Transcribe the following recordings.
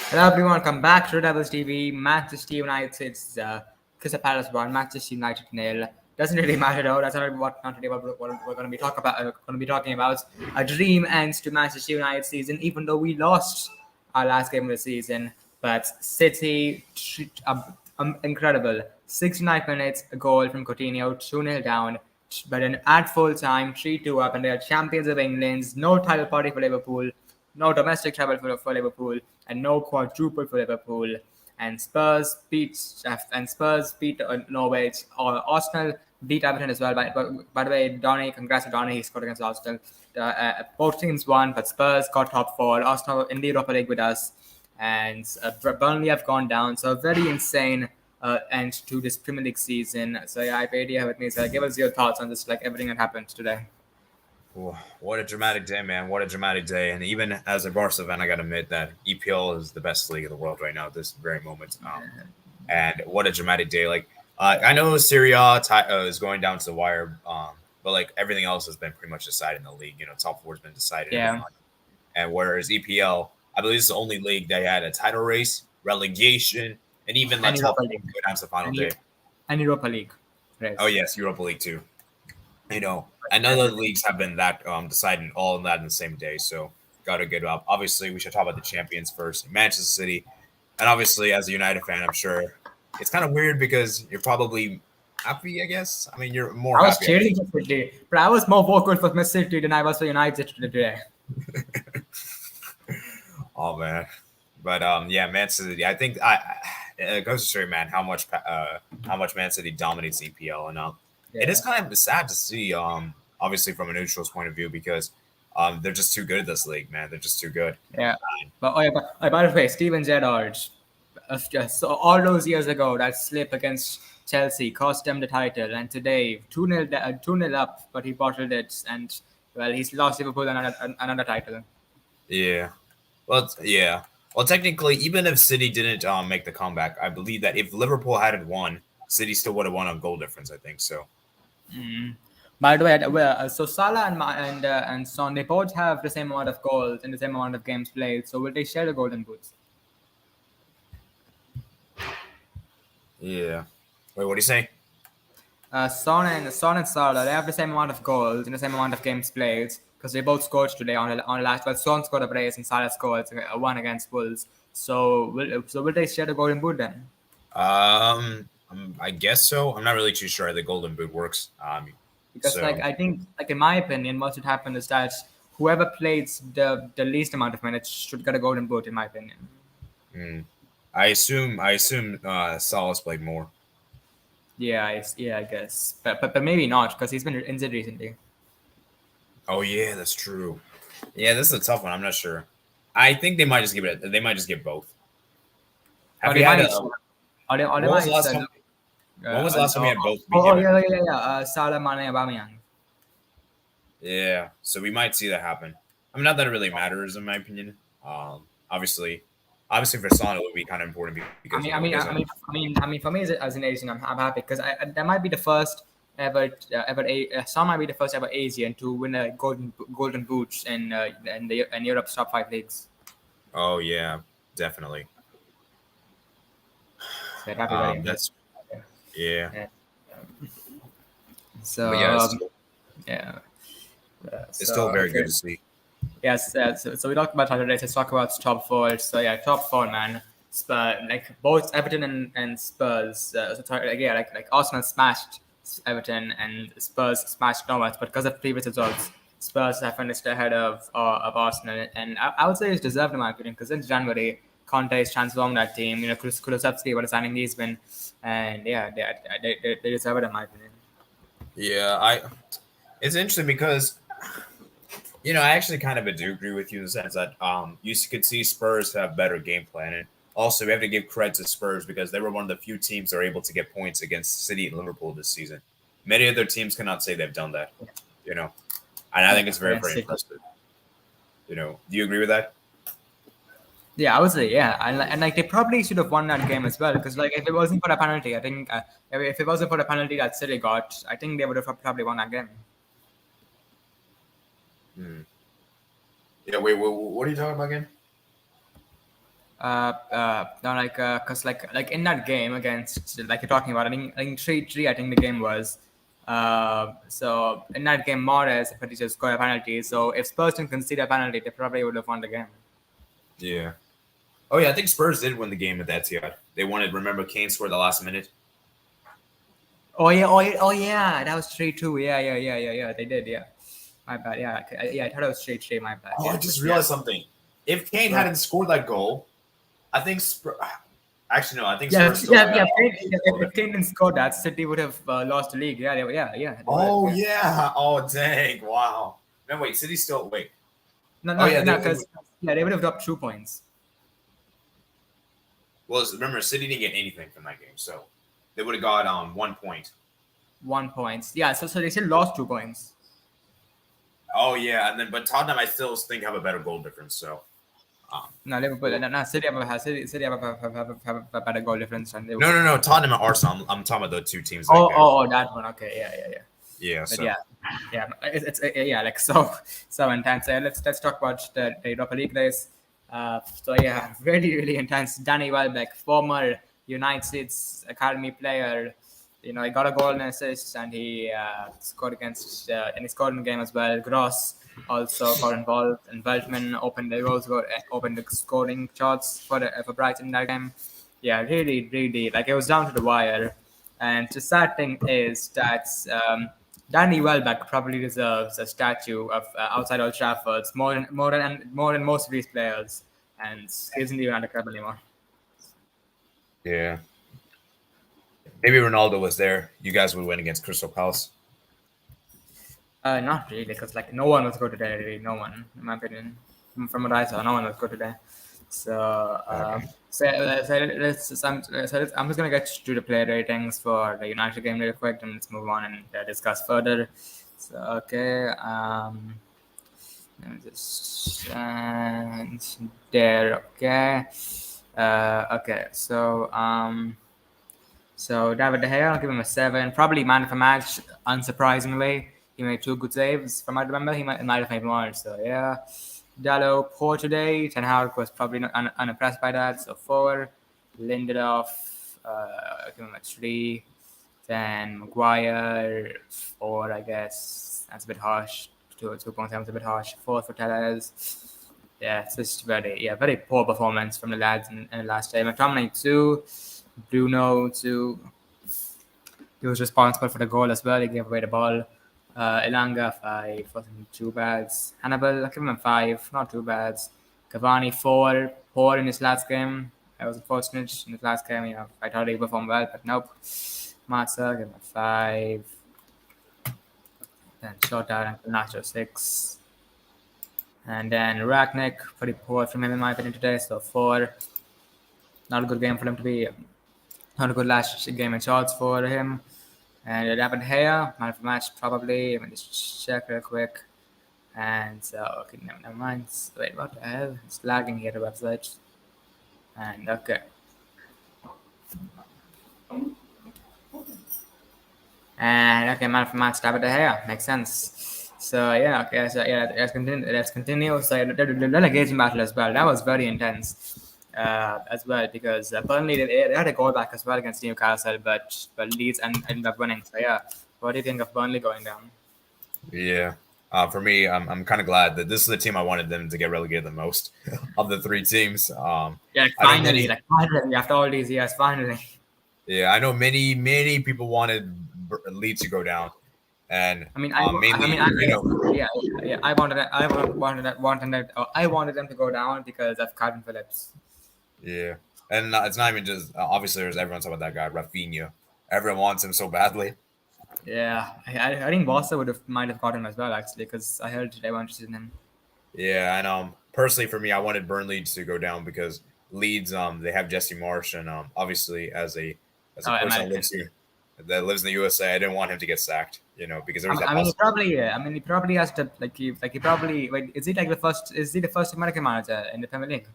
Hello everyone, welcome back to Devils TV. Manchester United, Crystal Palace 1, Manchester United nil. Doesn't really matter though. That's not today. What we're going to be talking about. A dream ends to Manchester United season, even though we lost our last game of the season. But City, incredible. 69 minutes, a goal from Coutinho, 2-0 down. But then at full time, 3-2 up, and they are champions of England. No title party for Liverpool, no domestic treble for Liverpool, and no quadruple for Liverpool. And Spurs beat Norwich. Arsenal beat Everton as well. By the way, Donny, congrats to Donny. He scored against Arsenal. Both teams won, but Spurs got top four. Arsenal in the Europa League with us, and Burnley have gone down. So a very insane end to this Premier League season. So yeah, I have idea with me. So give us your thoughts on this, like everything that happened today. What a dramatic day, man. What a dramatic day. And even as a Barca fan, I got to admit that EPL is the best league in the world right now at this very moment. And what a dramatic day. I know Serie A is going down to the wire, but like everything else has been pretty much decided in the league. Top four has been decided. Yeah. And whereas EPL, I believe it's the only league that had a title race, relegation, and even the top league go down to the final day. And Europa League. Race. Oh, yes, Europa League too. And none of the leagues have been that decided all in that in the same day. So got to get up. Obviously, we should talk about the champions first, Manchester City. And obviously, as a United fan, I'm sure it's kind of weird because you're probably happy, I guess. I mean, you're more. I was cheering for City, but I was more vocal for Manchester City than I was for United today. Oh man, but yeah, Manchester City. I think it goes to show you, man, how much Man City dominates EPL, and it is kind of sad to see. Obviously, from a neutral's point of view, because they're just too good at this league, man. They're just too good. Yeah. But by the way, Steven Gerrard, so all those years ago, that slip against Chelsea cost them the title, and today 2-0 up, but he bottled it, and well, he's lost Liverpool another title. Yeah. Well, yeah. Well, technically, even if City didn't make the comeback, I believe that if Liverpool hadn't won, City still would have won on goal difference. I think so. By the way, so Salah and Son, they both have the same amount of goals and the same amount of games played. So will they share the golden boots? Yeah. Wait, what do you say? Son and Salah, they have the same amount of goals and the same amount of games played because they both scored today on the last. Well, Son scored a brace and Salah scored one against Wolves. So will they share the golden boot then? I guess so. I'm not really too sure how the golden boot works. Because I think in my opinion, what should happen is that whoever plays the least amount of minutes should get a golden boot. In my opinion. I assume Salah's played more. Yeah, I guess, but maybe not because he's been injured recently. Oh yeah, that's true. Yeah, this is a tough one. I'm not sure. I think they might just give it. They might just give both. Have you had when was the last time we had both? Yeah. Salah, Mane, Aubameyang. Yeah, so we might see that happen. I mean, not that it really matters in my opinion. Obviously for Son it would be kind of important because I mean, for me as an Asian, I'm happy because that might be the first ever Son might be the first ever Asian to win a golden boots in Europe's top 5 leagues. Oh yeah, definitely. So that's yeah. So it's still very good to see. Yes, so we talked about Saturday. Let's talk about top four. So yeah, top four, man. Spurs, like both Everton and Spurs. Like Arsenal smashed Everton and Spurs smashed Norwich, but because of previous results, Spurs have finished ahead of Arsenal, and I would say it's deserved in my opinion because since January, Conte has transformed that team. Kulusevski was signing Griezmann, and yeah, they deserve it in my opinion. Yeah, it's interesting because. I actually kind of do agree with you in the sense that you could see Spurs have better game plan. And also, we have to give credit to Spurs because they were one of the few teams that are able to get points against City and Liverpool this season. Many other teams cannot say they've done that, And I think it's very impressive. Do you agree with that? Yeah, I would say, yeah. And like, they probably should have won that game as well because, like, if it wasn't for the penalty, I think if it wasn't for the penalty that City got, I think they would have probably won that game. Yeah, wait, what are you talking about again? No, cause like in that game against, like you're talking about, I think 3-3. I think the game was. So in that game, Morris just scored a penalty. So if Spurs didn't concede a penalty, they probably would have won the game. Yeah. Oh yeah, I think Spurs did win the game at that Etihad. They wanted. Remember, Kane scored the last minute. Oh yeah, that was 3-2. Yeah. They did. Yeah, my bad. Yeah, yeah. I thought it was 3-3. My bad. Oh, Yeah, I just realized something. If Kane hadn't scored that goal, I think actually no, I think Yeah, Spurs still had. If Kane didn't score that, City would have lost the league. Yeah. They would Oh have, yeah. yeah. Oh dang. Wow. No wait, City still wait. No, Oh yeah, no, because they would have dropped 2 points. well remember City didn't get anything from that game, so they would have got 1 point. 1 point. Yeah, so they still lost 2 points. Oh yeah, and then but Tottenham I still think have a better goal difference. So No, Liverpool. No, City have a better goal difference than Liverpool. no, Tottenham and Arsenal. I'm talking about the two teams. That one. Okay, yeah. Yeah. But So yeah, it's yeah, like so intense. Let's talk about the Europa League race. So yeah, really intense. Danny Welbeck, former United's academy player, he got a goal and assist, and he scored against and he scored in the game as well. Gross also got involved, and Veltman opened the scoring shots for Brighton in that game. Yeah, really, like it was down to the wire. And the sad thing is that Danny Welbeck probably deserves a statue of outside Old Trafford more than most of these players, and he isn't even at the club anymore. yeah, maybe Ronaldo was there. You guys would win against Crystal Palace. Not really, because like no one was good today. Really, no one, in my opinion. From what I saw, no one was good today. So, Okay. I'm just gonna get to the player ratings for the United game real quick, and let's move on and discuss further. So, okay, let me just and there. Okay, okay. So David De Gea, I'll give him a 7. Probably man of the match, unsurprisingly. He made 2 good saves. From what I remember, he might have made more. So yeah. Dallo, poor today. Ten Hag was probably not unimpressed by that. So 4. Lindelof, I'll give him a 3. Then Maguire, 4, I guess. That's a bit harsh. 2.7 is a bit harsh. 4 for Tellez. Yeah, it's just very poor performance from the lads in the last day. McTominay 2. Bruno 2. He was responsible for the goal as well. He gave away the ball. Elanga 5. Wasn't too bad. Hannibal, I'll give him a 5. Not too bad. Cavani 4. Poor in his last game. I was unfortunate in his last game. I thought he performed well, but nope. Matza, give him a 5. Then Shota and Nacho 6. And then Ragnick, pretty poor from him in my opinion today. So 4. Not a good game for him to be. Not a good last game in shots for him. And David De Gea, man of the match probably. Let me just check real quick. And so, okay, never mind. Wait, what the hell? It's lagging here, the website. And okay. And okay, man of the match, David De Gea. Makes sense. So yeah, okay, so yeah, let's continue. So the relegation battle as well. That was very intense. As well, because Burnley they had a goal back as well against Newcastle, but Leeds ended up winning. So yeah, what do you think of Burnley going down? Yeah. For me, I'm kind of glad that this is the team I wanted them to get relegated the most of the 3 teams. Yeah, finally, after all these years, finally. Yeah, I know many people wanted Leeds to go down, and I wanted them to go down because of Calvin Phillips. Yeah, and it's not even just obviously there's everyone's talking about that guy Rafinha. Everyone wants him so badly. Yeah, I think Barca might have got him as well actually, because I heard they were interested in him. Yeah, and personally for me, I wanted Burnley to go down because Leeds they have Jesse Marsh, and obviously as a person that lives in the USA, I didn't want him to get sacked. Because there was that. He probably has to wait. Is he the first American manager in the Premier League?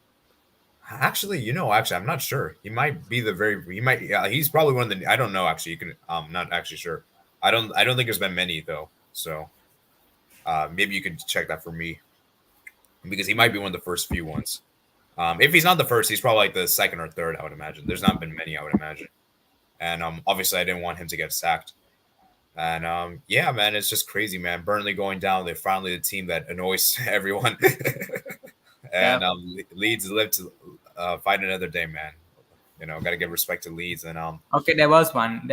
Actually, I'm not sure. He might be Yeah, he's probably one of the. I don't know. Actually, you can. Not actually sure. I don't think there's been many though. So, maybe you could check that for me, because he might be one of the first few ones. If he's not the first, he's probably like the second or third. I would imagine. There's not been many. I would imagine. And obviously, I didn't want him to get sacked. And yeah, man, it's just crazy, man. Burnley going down. They're finally the team that annoys everyone. And Yeah. Leeds live to fight another day, man. Got to give respect to Leeds. And Okay, there was one.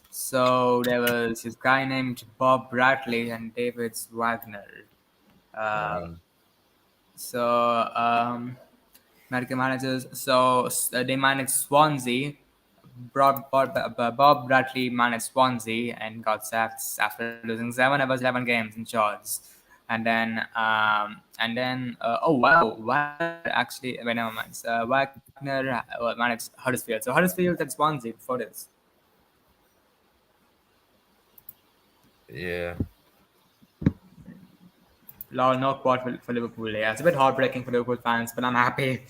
So there was this guy named Bob Bradley and David Wagner. Uh, um, so American managers. So they managed Swansea. Bob Bradley managed Swansea and got sacked after losing 11 games in charge. Oh wow, Wagner actually, wait, never mind. Wagner managed Huddersfield. So Huddersfield and Swansea before this. yeah. Lol, no quad for Liverpool. Yeah, it's a bit heartbreaking for Liverpool fans, but I'm happy.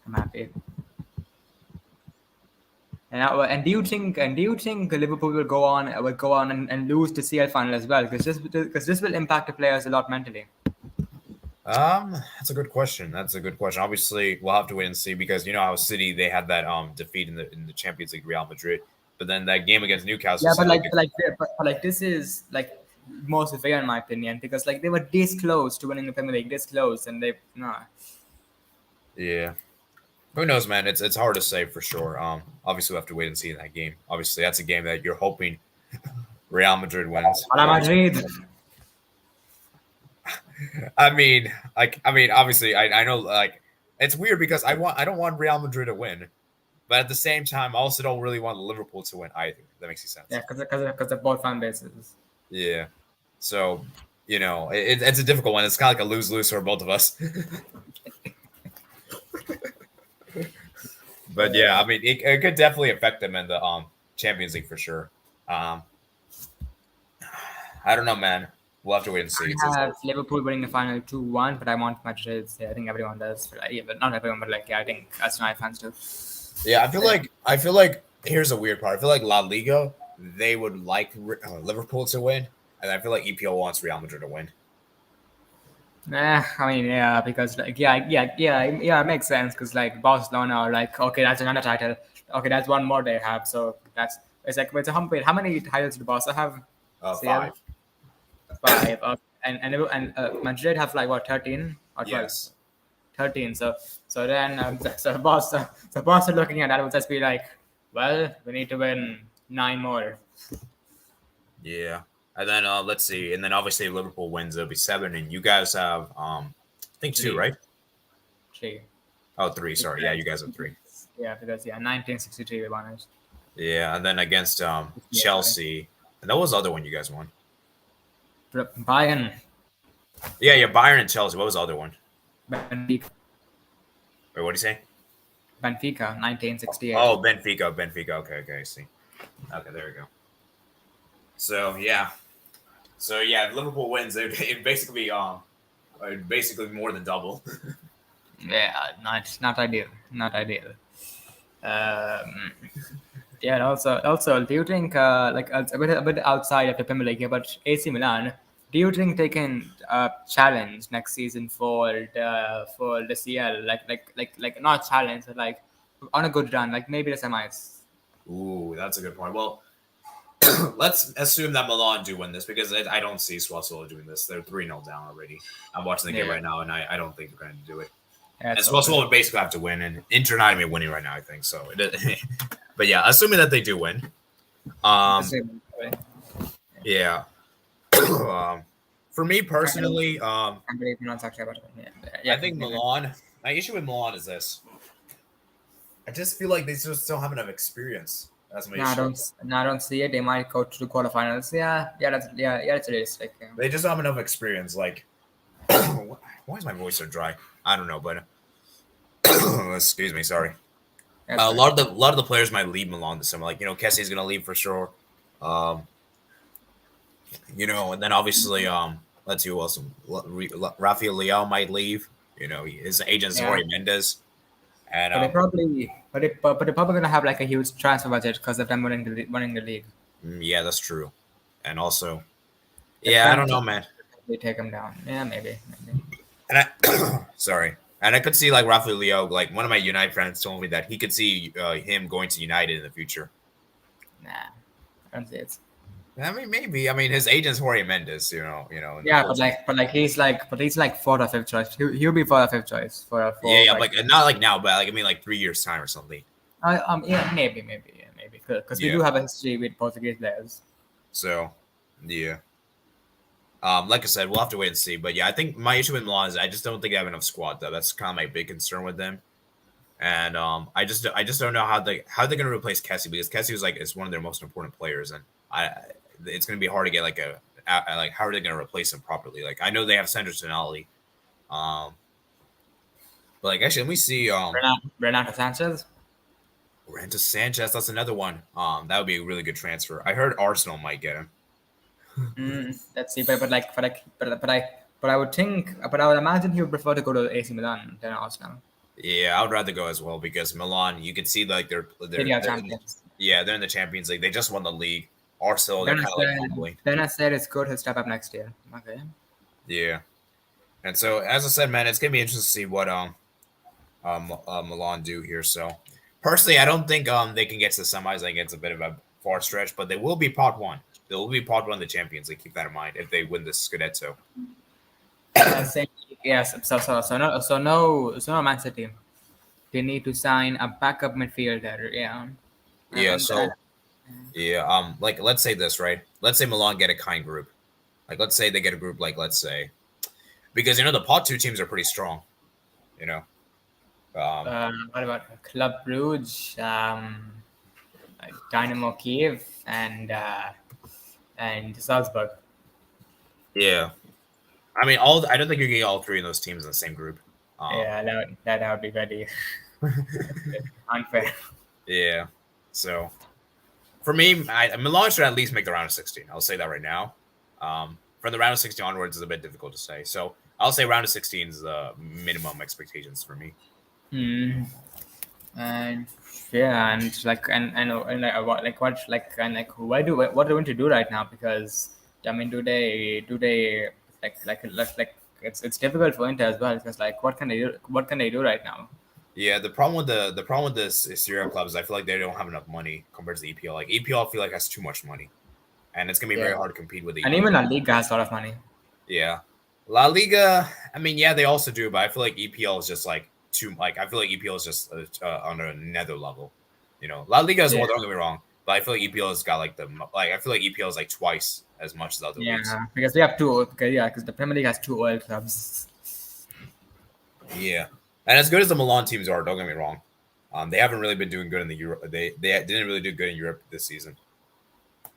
I'm happy. And do you think Liverpool will go on and lose the CL final as well? Because this will impact the players a lot mentally. That's a good question. Obviously, we'll have to wait and see because you know how City they had that defeat in the Champions League, Real Madrid, but then that game against Newcastle. Yeah, but this is like more severe in my opinion because like they were this close to winning the Premier League, this close, and they no. Yeah. Who knows, man? It's hard to say for sure. Obviously, we have to wait and see in that game. Obviously, that's a game that you're hoping Real Madrid wins. Real Madrid. Obviously, I know, like, it's weird because I don't want Real Madrid to win, but at the same time, I also don't really want Liverpool to win either. That makes sense. Yeah, because of both fan bases. Yeah. So, it's a difficult one. It's kind of like a lose-lose for both of us. But yeah, I mean, it could definitely affect them in the Champions League for sure. I don't know, man. We'll have to wait and see. I have Liverpool winning the final 2-1, but I want Madrid. Yeah, I think everyone does. Yeah, but not everyone, but like yeah, I think Arsenal fans do. Yeah, I feel like here's a weird part. I feel like La Liga they would like Liverpool to win, and I feel like EPL wants Real Madrid to win. Nah, I mean, yeah, because like, it makes sense because like Barcelona are like, okay, that's another title. Okay, that's one more they have. So it's like, wait, how many titles do Barca have? 5. 5. And Madrid have like what 13 or 12? Yes. 13. So Barca looking at that would just be like, well, we need to win 9 more. Yeah. And then let's see. And then obviously if Liverpool wins, it'll be 7. And you guys have I think 2, 3. right? 3. Oh, 3. Sorry. Yeah, you guys have 3. Yeah, because 1963 we won it. Yeah, and then against Chelsea. And that was the other one you guys won. Bayern. Yeah, Bayern and Chelsea. What was the other one? Benfica. Wait, what do you say? Benfica, 1968. Oh, Benfica. Okay, I see. Okay, there we go. So yeah, if Liverpool wins, it basically more than double. Yeah, not ideal. Yeah, and also, do you think like a bit outside of the Premier League here, but AC Milan, do you think they can challenge next season for the CL like not challenge but like on a good run, like maybe the semis? Ooh, that's a good point. Well, let's assume that Milan do win this because I don't see Sassuolo doing this. They're 3-0 down already. I'm watching the game right now, and I don't think they're going to do it. Yeah, and Sassuolo would basically have to win, and Inter not even winning right now, I think. So, but yeah, assuming that they do win, yeah. For me personally, I think Milan. My issue with Milan is this: I just feel like they just don't have enough experience. That's my issue. I don't see it. They might go to the quarterfinals. That's realistic. Yeah. They just don't have enough experience. Like, why is my voice so dry? I don't know, but excuse me, sorry. A lot of the players might leave Milan this summer. Like, Kessie's gonna leave for sure. And then obviously, let's see who else. Rafael Leao might leave. His agent is Jorge Mendes. And but they're probably gonna have like a huge transfer budget because of them winning the league. Yeah, that's true. And also, I don't know, man. They take them down. Yeah, maybe. And sorry. And I could see like Rafael Leo, like one of my United friends told me that he could see him going to United in the future. Nah, I don't see it. I mean, maybe. I mean, his agent's Jorge Mendes, Yeah, but he's like fourth or fifth choice. He'll be fourth or fifth choice for yeah, like not like now, but like I mean, like 3 years time or something. yeah, maybe because we do have a history with Portuguese players. So, yeah. Like I said, we'll have to wait and see. But yeah, I think my issue with Milan is I just don't think they have enough squad though. That's kind of my big concern with them. And I just don't know how they're going to replace Kessie, because Kessie was like is one of their most important players, and it's going to be hard to get like like how are they going to replace him properly? Like I know they have Sandro Tonali, but like actually let me see Renato Sanchez. Renato Sanchez, that's another one. That would be a really good transfer. I heard Arsenal might get him. Let's see, but I would think, but I would imagine he would prefer to go to AC Milan than Arsenal. Yeah, I would rather go as well, because Milan, you can see like they're champions. They're in the Champions League. They just won the league. Arsenal, they're kind of like humbling. Then I said it's good to step up next year. Okay. Yeah, and so as I said, man, it's gonna be interesting to see what Milan do here. So personally, I don't think they can get to the semis. I think it's a bit of a far stretch, but they will be pot one. They will be pot one of the Champions League. Keep that in mind if they win this Scudetto. Yes. So no Man City. They need to sign a backup midfielder. Yeah. Yeah. So. Yeah. Like let's say this, right? Let's say Milan get a kind group. Like let's say they get a group like because the pot 2 teams are pretty strong. What about Club Brugge, Dynamo Kiev, and Salzburg? Yeah. I mean, I don't think you get all 3 of those teams in the same group. Yeah, that would be very unfair. Yeah. So, for me, Milan should at least make the round of 16. I'll say that right now. From the round of 16 onwards is a bit difficult to say. So, I'll say round of 16 is the minimum expectations for me. And yeah, and what do you want to do right now? Because I mean, do they like it's difficult for Inter as well, because like what can they do right now? Yeah, the problem with this Serie club is I feel like they don't have enough money compared to the EPL. Like EPL, I feel like has too much money, and it's gonna be very hard to compete with the EPL. And even La Liga has a lot of money. Yeah, La Liga. I mean, yeah, they also do, but I feel like EPL is just like too. Like I feel like EPL is just on another level. La Liga as well. Don't get me wrong, but I feel like EPL has got like I feel like EPL is like twice as much as other leagues. Yeah, because they have two. Because the Premier League has 2 oil clubs. Yeah. And as good as the Milan teams are, don't get me wrong, they haven't really been doing good in the Europe. They didn't really do good in Europe this season.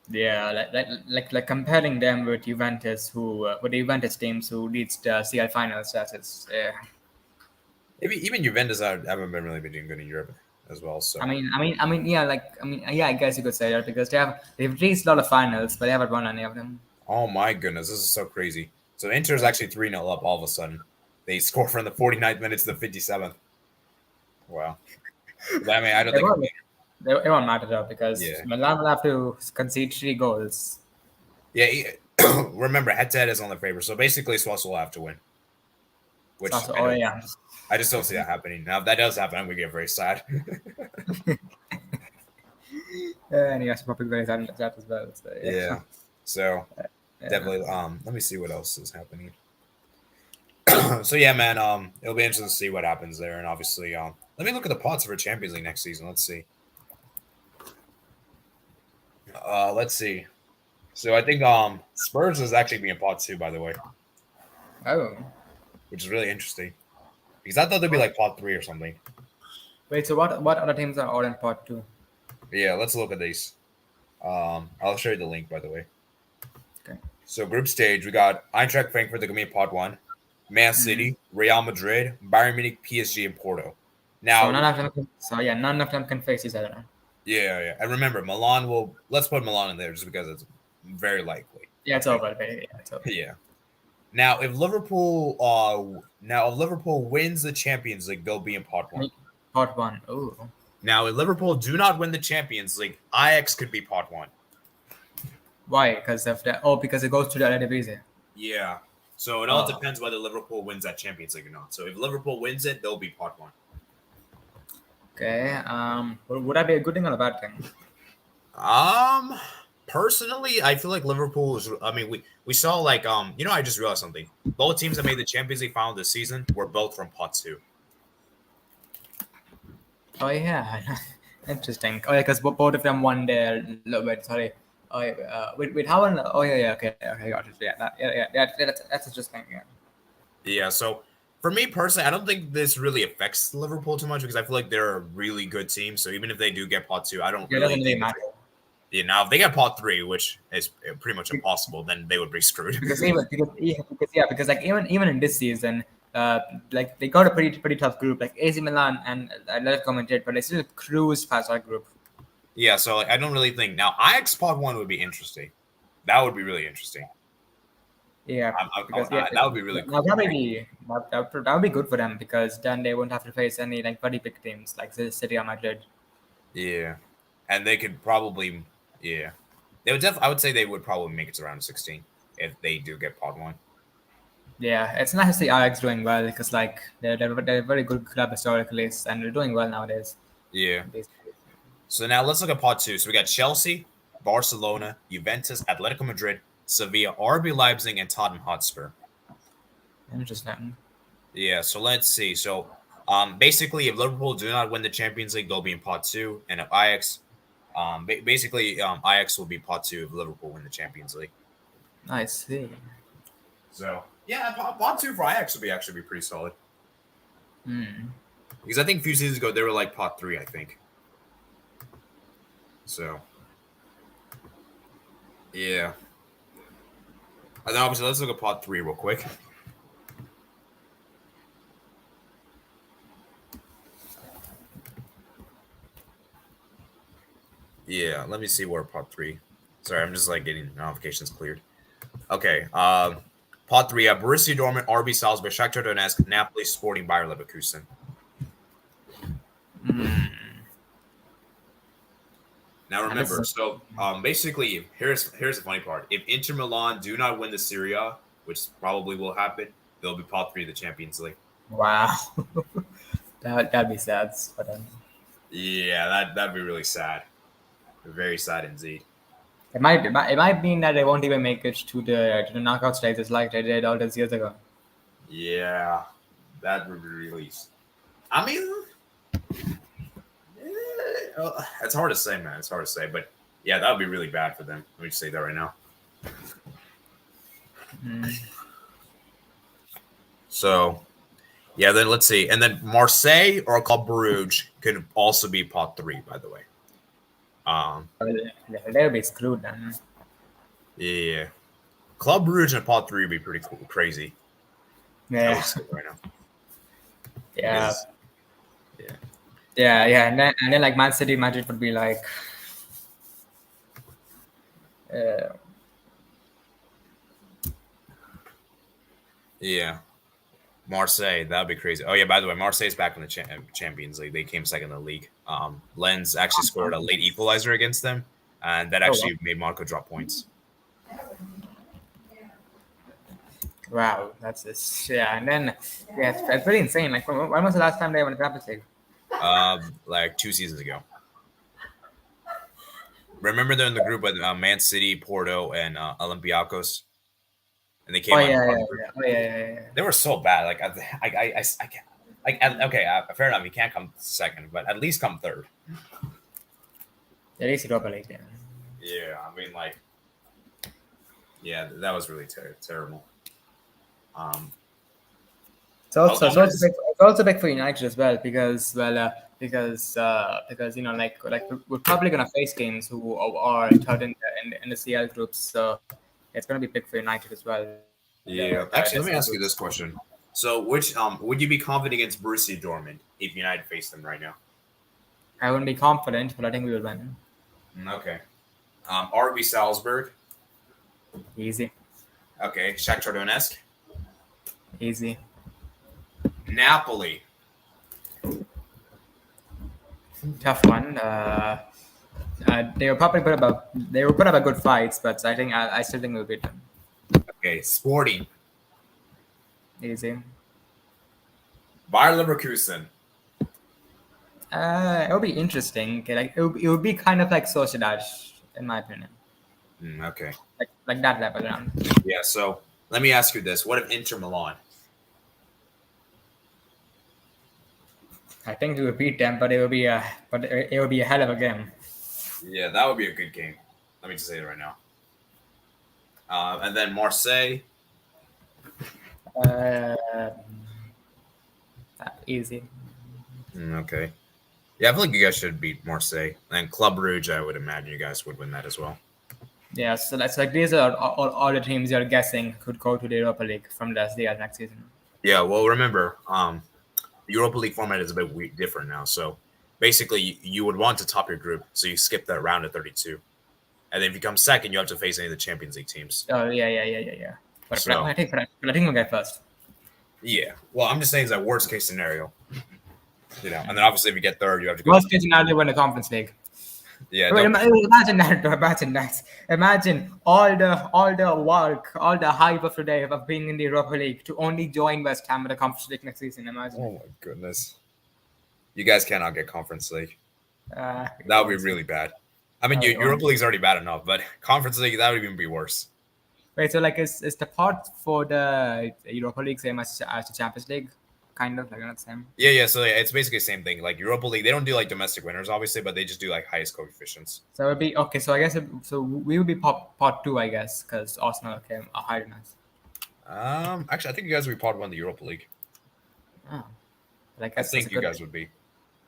Yeah, like comparing them with Juventus, with the Juventus teams who reached CL finals. That's Maybe even Juventus haven't been really doing good in Europe as well. So I guess you could say that, because they've reached a lot of finals, but they haven't won any of them. Oh my goodness, this is so crazy. So Inter's actually 3-0 up all of a sudden. They score from the 49th minutes to the 57th. Wow. I mean, I don't think it won't matter though, because Milan will have to concede 3 goals. Yeah, remember head-to-head is on the favor, so basically Swansea will have to win. Which I just don't see that happening. Now, if that does happen, I'm gonna get very sad. And yes, probably very sad as well. So, yeah. So definitely. Let me see what else is happening. So yeah, man. It'll be interesting to see what happens there, and obviously, let me look at the pots for Champions League next season. Let's see. Let's see. So I think Spurs is actually being pot 2, by the way. Oh. Which is really interesting, because I thought they'd be like pot 3 or something. Wait, so what other teams are all in pot 2? Yeah, let's look at these. I'll show you the link, by the way. Okay. So group stage, we got Eintracht Frankfurt, they're gonna be in pot 1. Man City, Real Madrid, Bayern Munich, PSG, and Porto. Now, none of them can face each other. Yeah. And remember, Milan let's put Milan in there just because it's very likely. Yeah, it's over. Yeah. Now, if Liverpool wins the Champions League, they'll be in pot 1. Pot 1. Ooh. Now, if Liverpool do not win the Champions League, Ajax could be pot 1. Why? Because it goes to the Eredivisie. Yeah. So it all depends whether Liverpool wins that Champions League or not. So if Liverpool wins it, they'll be pot 1. Okay. Would that be a good thing or a bad thing? Personally, I feel like Liverpool is. I mean, we saw like I just realized something. Both teams that made the Champions League final this season were both from pot 2. Oh yeah, interesting. Oh yeah, because both of them won their. Wait, sorry. Oh yeah. Wait. How? Oh yeah. Okay. Got it. Yeah. That's interesting. Yeah. Yeah. So for me personally, I don't think this really affects Liverpool too much because I feel like they're a really good team. So even if they do get pot 2, I don't It doesn't really think matter. Yeah, now if they get pot 3, which is pretty much impossible, then they would be screwed. Because like even in this season, like they got a pretty tough group. Like AC Milan and Atletico Madrid, but they still cruised past our group. Yeah, so like, I don't really think now Ajax pot 1 would be interesting. That would be really interesting. Yeah, that would be really cool. That would be good for them because then they won't have to face any like very big teams like City or Madrid. Yeah, and they could probably they would I would say they would probably make it to round 16 if they do get pot 1. Yeah, it's nice to see Ajax doing well because like they're a very good club historically and they're doing well nowadays. Yeah. So now let's look at pot 2. So we got Chelsea, Barcelona, Juventus, Atletico Madrid, Sevilla, RB Leipzig, and Tottenham Hotspur. Interesting. Yeah, so let's see. So basically, if Liverpool do not win the Champions League, they'll be in pot 2, and if Ajax, Ajax will be pot 2 if Liverpool win the Champions League. I see. So yeah, pot 2 for Ajax would actually be pretty solid. Because I think a few seasons ago they were like pot 3, I think. So yeah. And then obviously let's look at pot 3 real quick. Yeah, let me see where pot 3. Sorry, I'm just like getting notifications cleared. Okay, pot 3: Borussia Dortmund, RB Salzburg, Shakhtar Donetsk, Napoli, Sporting, Bayer Leverkusen. Now remember, so basically, here's the funny part: if Inter Milan do not win the Serie A, which probably will happen, they'll be pot 3 of the Champions League. Wow, that'd be sad for them. Yeah, that'd be really sad. Very sad indeed. It might mean that they won't even make it to the knockout stages like they did all those years ago. Yeah, that would be really. I mean, it's hard to say, man. It's hard to say, but yeah, that would be really bad for them. Let me just say that right now. So, yeah, then let's see, and then Marseille or Club Brugge could also be pot 3, by the way. They'll be screwed then. Yeah, Club Brugge and pot 3 would be pretty cool, crazy. Yeah. Right now. Yeah. Yeah, and then like Man City, Madrid would be like. Yeah. Marseille, that would be crazy. Oh yeah, by the way, Marseille's back in the Champions League. They came second in the league. Lens actually scored a late equalizer against them, and that actually made Monaco drop points. Wow, that's this. Yeah, and then it's pretty insane. Like, when was the last time they won the Champions League? Like 2 seasons ago. Remember they're in the group with Man City, Porto, and Olympiacos, and they came. Yeah. They were so bad. Like I can't. Like okay, fair enough. You can't come second, but at least come third. At least Europa League. Yeah. Yeah, I mean, like, yeah, that was really terrible. It's also big for United as well because you know like we're probably gonna face teams who are third in the CL groups, so it's gonna be big for United as well. Yeah, actually, let me ask you this question: so, which would you be confident against Borussia Dortmund if United faced them right now? I wouldn't be confident, but I think we will win. Okay. RB Salzburg. Easy. Okay, Shakhtar Donetsk. Easy. Napoli. Tough one. They were put up a good fights, but I still think we'll beat them. Okay, Sporting. Easy. Bayer Leverkusen. It would be interesting. Okay, like it would be kind of like Sociedad, in my opinion. Okay. Like that level around. Yeah. So let me ask you this: what if Inter Milan? I think we would beat them, but it would be a hell of a game. Yeah, that would be a good game. Let me just say it right now. And then Marseille. Easy. Okay. Yeah, I feel like you guys should beat Marseille. And Club Rouge, I would imagine you guys would win that as well. Yeah, so that's like these are all the teams you're guessing could go to the Europa League from last year next season. Yeah, well, remember, the Europa League format is a bit different now. So basically, you would want to top your group, so you skip that round of 32. And then if you come second, you have to face any of the Champions League teams. Oh yeah. But So- I think we'll get first. Yeah. Well, I'm just saying it's that worst case scenario. And then obviously if you get third, you have to go. Worst case scenario, win the Conference League. Yeah. Wait, don't- imagine that. Imagine that. Imagine all the work, all the hype of today of being in the Europa League to only join West Ham in the Conference League next season. Imagine. Oh my goodness. You guys cannot get Conference League. Uh, That would be really bad. I mean, Oh, Europa League's already bad enough, but Conference League, that would even be worse. Wait, so like is the pot for the Europa League same as the Champions League? Kind of like not the same. Yeah. So it's basically the same thing. Like Europa League, they don't do like domestic winners, obviously, but they just do like highest coefficients. So it would be okay. So I guess so we would be pot two, I guess, because Arsenal came higher than us. Actually, I think you guys would be part of the Europa League. Oh, like I think you guys would be.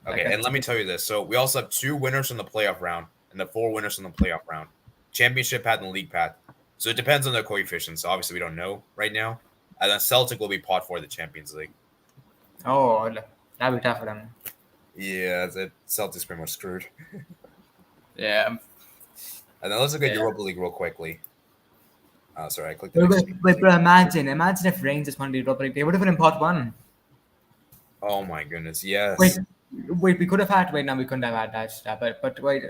Okay, Okay. and let me tell you this. So we also have 2 winners from the playoff round and the 4 winners from the playoff round. Championship path and league path. So it depends on their coefficients. Obviously, we don't know right now. And then Celtic will be pot for the Champions League. Oh, that'd be tough for them. Yeah, Celtic's pretty much screwed. Yeah. And then let's look at Yeah. Europa League real quickly. Sorry, I clicked the Wait, bro, imagine if Rangers won the Europa League, they would have been in pot one. Oh my goodness, yes. Wait, we could have had. Wait, no, we couldn't have had that. But wait.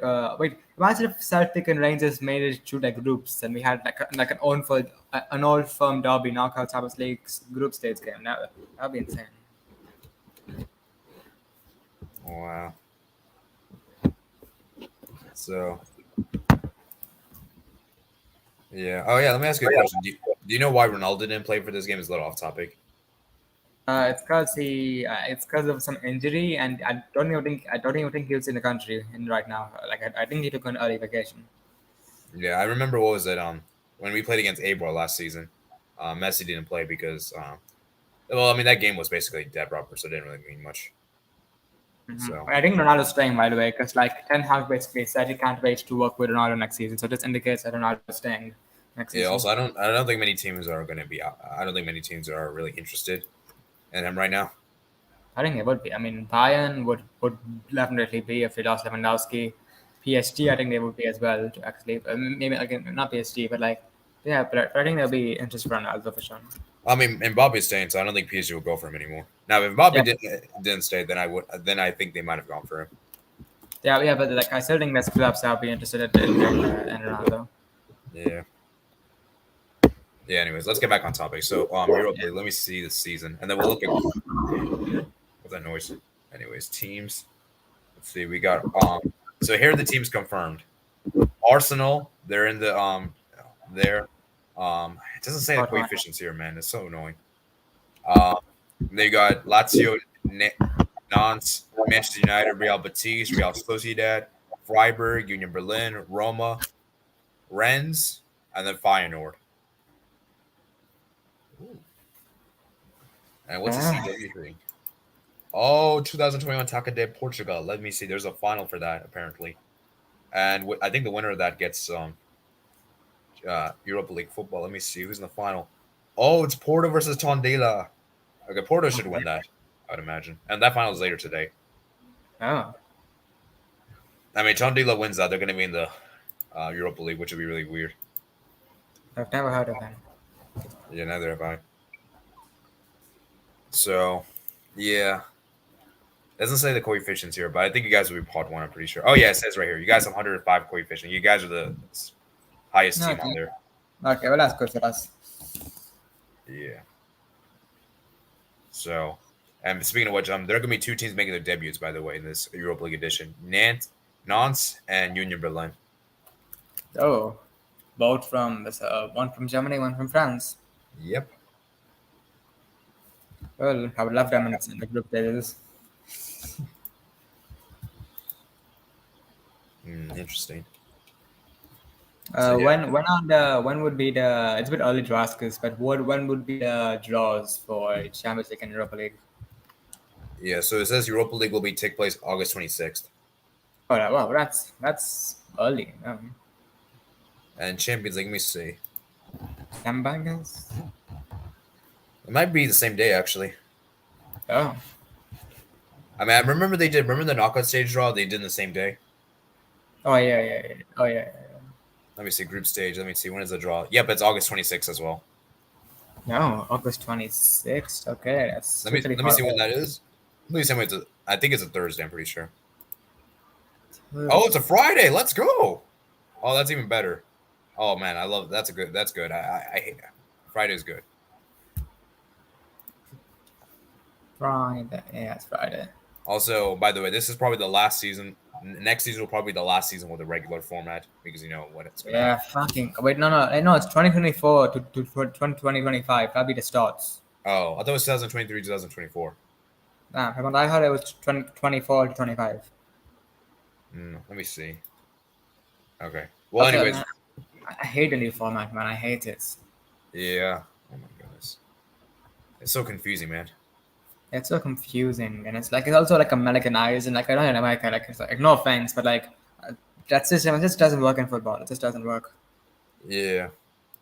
Imagine if Celtic and Rangers made it through like groups, and we had like an old firm derby knockout Champions League group stage game. That'd be insane. Wow. So, yeah. Oh yeah, let me ask you a question. Do you know why Ronaldo didn't play for this game? It's a little off topic. It's because of some injury, and I don't even think he was in the country right now. Like I think he took an early vacation. Yeah, I remember what was it when we played against Eibar last season. Messi didn't play because well, I mean that game was basically dead rubber, so it didn't really mean much. So I think Ronaldo's staying, by the way, because like Ten Hag basically said he can't wait to work with Ronaldo next season. So this indicates that Ronaldo's staying next season. yeah. Also, I don't think many teams are going to be. I don't think many teams are really interested in him right now. I think it would be. I mean, Bayern would definitely be if they lost Lewandowski. PSG, I think they would be as well. Actually, maybe again not PSG, but like yeah, but I think there'll be interest for Ronaldo for sure. I mean, Mbappe's staying, so I don't think PSG will go for him anymore. Now, if Mbappe didn't stay, then I think they might have gone for him. Yeah, but like I still think there's clubs that would be interested in Ronaldo. Yeah. Yeah. Anyways, let's get back on topic. So, Europa League. Let me see the season, and then we'll look at what's that noise. Anyways, teams. Let's see. We got So here are the teams confirmed. Arsenal. They're in the there. It doesn't say the coefficients here, man. It's so annoying. They got Lazio, Nantes, Manchester United, Real Betis, Real Sociedad, Freiburg, Union Berlin, Roma, Rennes, and then Feyenoord. Ooh. And what's the CW thing? Oh, 2021 Taça de Portugal. Let me see. There's a final for that, apparently. And I think the winner of that gets Europa League football. Let me see who's in the final. Oh, it's Porto versus Tondela. Okay, Porto should win that, I'd imagine. And that final is later today. Oh. I mean, Tondela wins that. They're going to be in the Europa League, which would be really weird. I've never heard of them. Yeah, neither have I. So, yeah. It doesn't say the coefficients here, but I think you guys will be pot one, I'm pretty sure. Oh, yeah, it says right here. You guys have 105 coefficient. You guys are the highest team on there. Okay, well, that's good for us. Yeah. So, and speaking of which, there are going to be two teams making their debuts, by the way, in this Europa League edition: Nantes, and Union Berlin. Oh, both from one from Germany, one from France. Yep. Well, I would love them in the group stages. Interesting. So, yeah. When would be the? It's a bit early to ask us, but when would be the draws for Champions League and Europa League? Yeah, so it says Europa League will take place August 26th. Oh, wow, that's early. And Champions League, let me see. Gambangas? It might be the same day, actually. Oh. I mean, I remember remember the knockout stage draw they did in the same day? Oh, yeah. Oh, yeah. Let me see, group stage. Let me see, when is the draw? Yep, it's August 26th as well. No, August 26th. Okay, that's. Let me see when that is. Let me see when I think it's a Thursday, I'm pretty sure. Oh, it's a Friday. Let's go. Oh, that's even better. Oh man, I love that's good. I hate Friday's good. Friday. Yeah, it's Friday. Also, by the way, this is probably the last season. Next season will probably be the last season with a regular format because you know what it's going to Yeah, fucking. Wait, no. It's 2024 to 2025. That'll be the starts. Oh, I thought it was 2023, 2024. Nah, I heard it was 2024 to 25. Let me see. Okay. Well, Okay, anyways. Man, I hate the new format, man. I hate it. Yeah. Oh my goodness. It's so confusing, man. It's so confusing, and it's also like Americanized, and like I don't know America, like it's like no offense, but like that system just doesn't work in football. It just doesn't work. Yeah.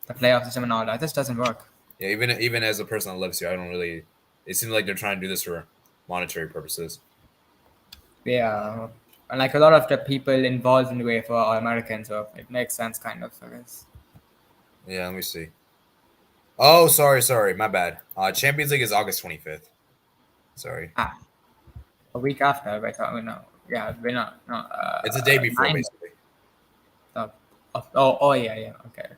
The playoff system and all that just doesn't work. Yeah, even as a person that lives here, I don't really. It seems like they're trying to do this for monetary purposes. Yeah, and like a lot of the people involved in the UEFA are Americans, so it makes sense, kind of, I guess. Yeah, let me see. Oh, sorry, my bad. Champions League is August 25th. Sorry. A week after, right? No. Yeah, we're not. No. It's a day before, basically. Oh, yeah. Okay.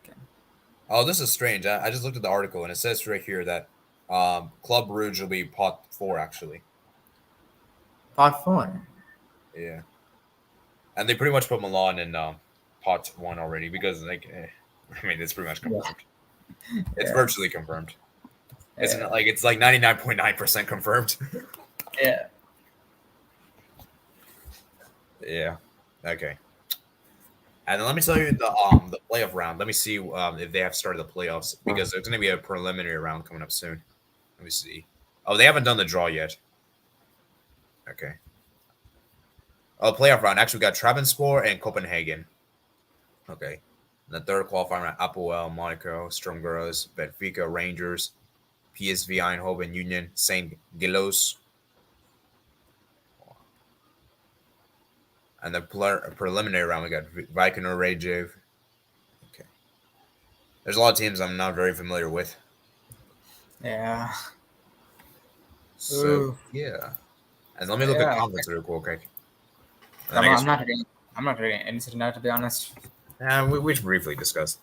Oh, this is strange. I just looked at the article, and it says right here that Club Rouge will be pot 4, actually. Part 4? Yeah. And they pretty much put Milan in pot 1 already because, like, I mean, it's pretty much confirmed. Yeah. It's virtually confirmed. It's it's like 99.9% confirmed. Yeah. Yeah. Okay. And then let me tell you the playoff round. Let me see if they have started the playoffs because there's going to be a preliminary round coming up soon. Let me see. Oh, they haven't done the draw yet. Okay. Oh, playoff round. Actually, we got Trabzonspor and Copenhagen. Okay. The third qualifying round: Apoel, Monaco, Sturm Graz, Benfica, Rangers, PSV Eindhoven, Union, St. Gilloise. And the preliminary round, we got Viking Reykjavik. Okay. There's a lot of teams I'm not very familiar with. Yeah. So, yeah. And let me look at conference real quick. I'm not really interested in that, to be honest. We briefly discussed.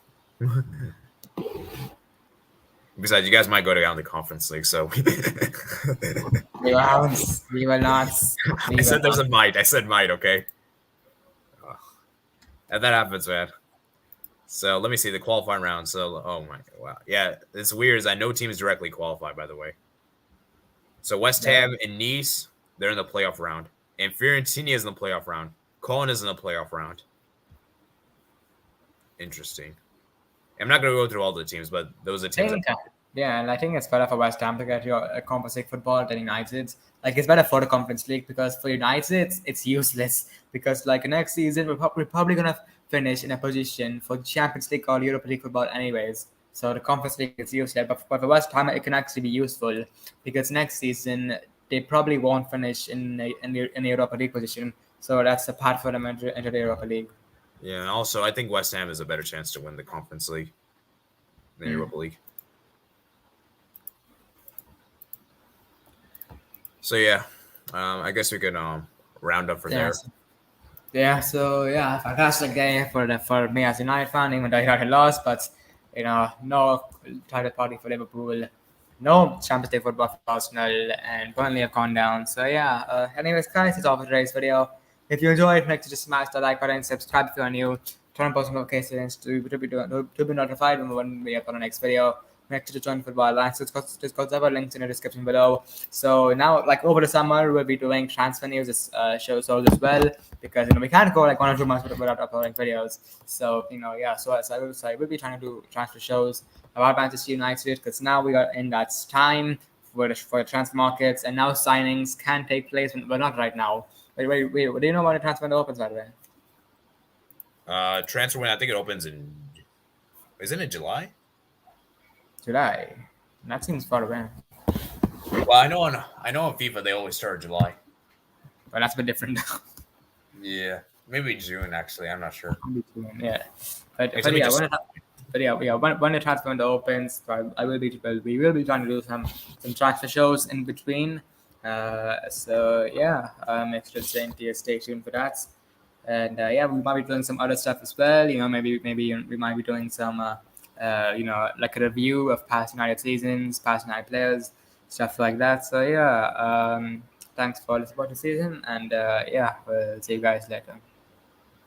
Besides, you guys might go down the conference league, so we will not. I said there's a might. I said might, okay? And that happens, man. So let me see the qualifying round. So, oh my, wow. Yeah, it's weird as I know teams directly qualify, by the way. So West Ham and Nice, they're in the playoff round. And Fiorentina is in the playoff round. Colin is in the playoff round. Interesting. I'm not going to go through all the teams, but those are teams. Yeah, and I think it's better for West Ham to get your Conference League football than United. Like, it's better for the Conference League because for United, it's useless. Because, like, next season, we're probably going to finish in a position for Champions League or Europa League football anyways. So the Conference League is useless. But for West Ham, it can actually be useful because next season, they probably won't finish in the Europa League position. So that's a path for them into the Europa League. Yeah, and also, I think West Ham has a better chance to win the Conference League than the Europa League. So, yeah, I guess we could round up for there. Yeah, so, yeah, fantastic day for me as a United fan, even though United lost. But, no title party for Liverpool. no Champions League football for Arsenal, and Burnley have gone down. So yeah. Anyways, guys, it's all for today's video. If you enjoyed, make sure to smash the like button, subscribe if you are new, turn on post notifications to be notified when we upload the next video. Make sure to join Football Alliance. Discord server links in the description below. So now, like over the summer, we'll be doing transfer news shows as well, because we can't go like 1 or 2 months without uploading videos. So yeah. So I will be trying to do transfer shows about Manchester United, because now we are in that time for the transfer markets, and now signings can take place. Well, not right now. Wait. Do you know when the transfer window opens, by the way? Transfer window, I think it opens isn't it July? July. That seems far away. Well, I know on FIFA they always start July. But that's a bit different. Yeah, maybe June actually. I'm not sure. Yeah, but yeah, when the transfer window opens, we will be trying to do some transfer shows in between. So yeah, make sure to stay tuned for that. And yeah, we might be doing some other stuff as well. Maybe we might be doing some like a review of past United seasons, past United players, stuff like that. So yeah, thanks for the support this season, and yeah, we'll see you guys later.